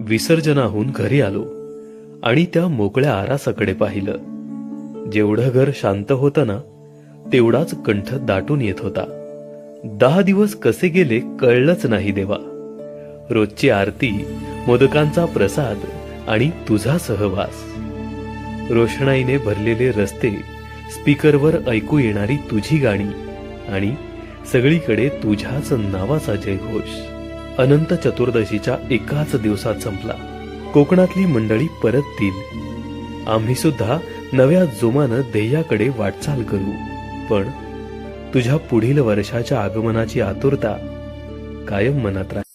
विसर्जनाहून घरी आलो आणि त्या मोकळ्या आरासाकडे पाहिलं. जेवढं घर शांत होतं ना, तेवढाच कंठ दाटून येत होता. 10 दिवस कसे गेले कळलंच नाही देवा. रोजची आरती, मोदकांचा प्रसाद आणि तुझा सहवास, रोषणाईने भरलेले रस्ते, स्पीकरवर ऐकू येणारी तुझी गाणी आणि सगळीकडे तुझ्याच नावाचा जयघोष. अनंत चतुर्दशीच्या एकाच दिवसात संपला. कोकणातली मंडळी परततील, आम्ही सुद्धा नव्या जोमानं ध्येयाकडे वाटचाल करू. पण तुझ्या पुढील वर्षाच्या आगमनाची आतुरता कायम मनात राहील.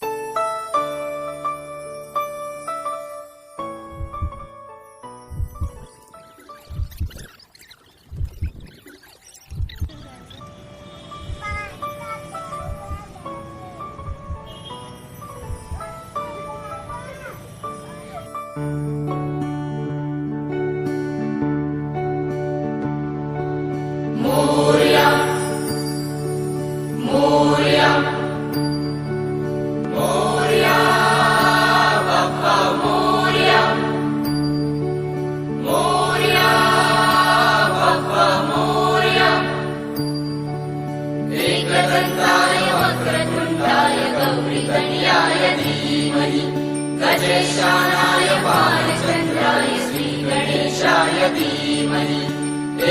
गजेशानाय बालचन्द्राय श्रीगणेशाय धीमहि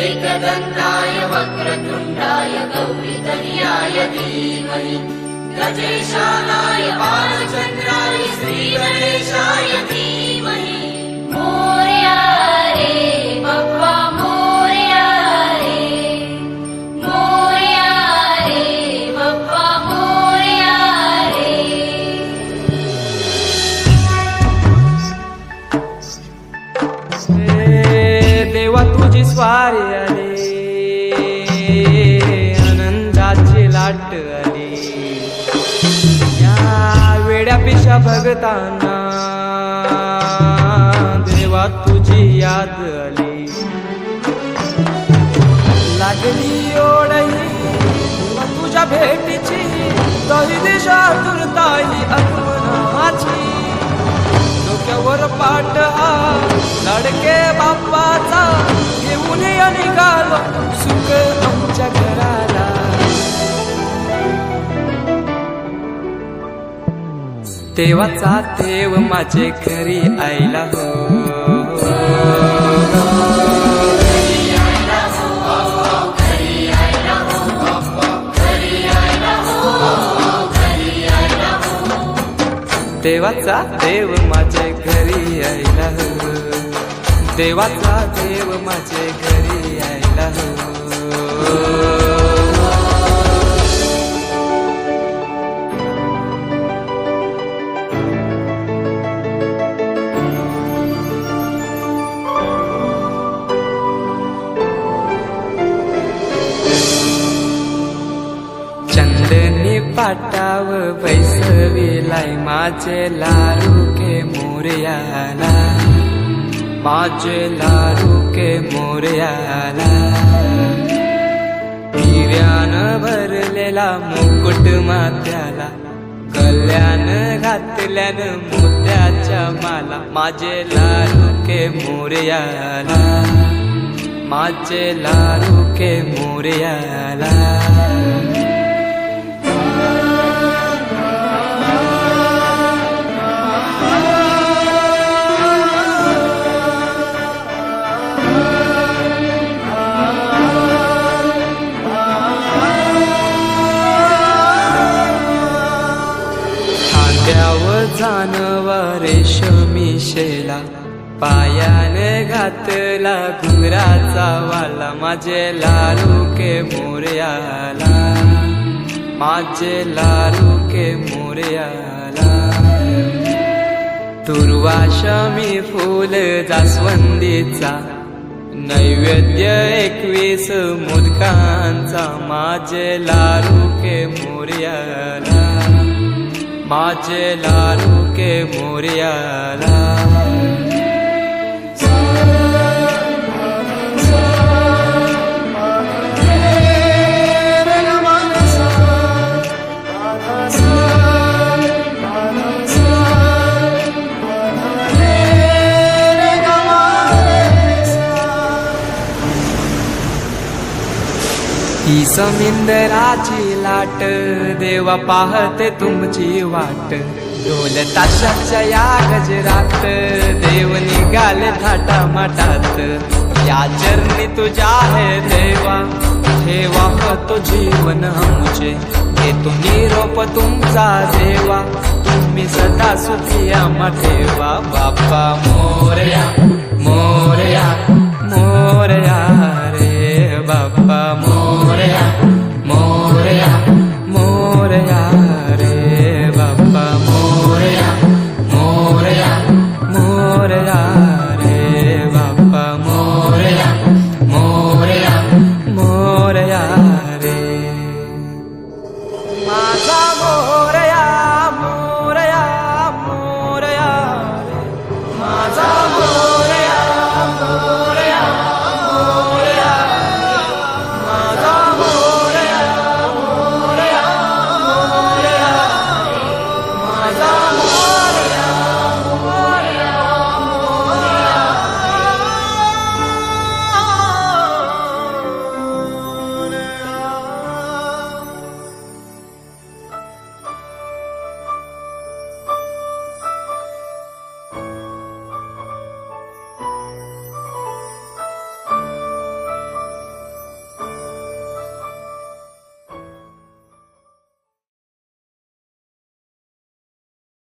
एकदन्ताय वक्रतुण्डाय गौरीतनयाय धीमहि गजेशानाय बालचन्द्राय श्रीगणेशाय धीमहि मोरया रे बप्पा मोरया रे मोरया रे बप्पा मोरया रे. देवा तुझी स्वारी आली, आनंदाची लाट आली, या वेड्या पिशा भगतांना देवा तुझी याद आली. लागली ओढही देवा तुझ्या भेटीची, दही दिशा तुरताही आगमनाची. डोक्यावर पाट हा लाडके बाप्पाचा, घेऊन या निघालो सुख आमच्या घराला. देवाचा देव माझे घरी आयला हो, देवाचा देव माझे घरी आयला हो, देवाचा देव माझे घरी आयला हो. चंदनी पाटाव बैसविलाय माझे लाडके मोरयाला, माझे लाडके मोरयाला. हिऱ्यानं भरलेला मुकुट माथ्याला, कल्याण घातल्यानं मोत्याच्या माला. माझे लाडके मोरयाला, माझे लाडके मोरयाला. जानवा रेशमी शेला, पायाने घातला घुंगराचा वाला. माझे लाडके मोरयाला, माझे लाडके मोरयाला. दुर्वाशमी फूल जास्वंदीचा, नैवेद्य 21 मोदकांचा. माझे लाडके मोरयाला, माझे लाडके मोरयाला. ही समिंदराची लाट देवा पाहते तुमची वाट ढोल ताशाच्या या गजरात देव निघाले थाटामाटात या चरणी तुझ्या है देवा ठेवा तो जीवन आमचे घेतो निरोप तुमचा देवा तुम्ही सदा सुखी आम्हा ठेवा बाप्पा मोरया मोरया मोरया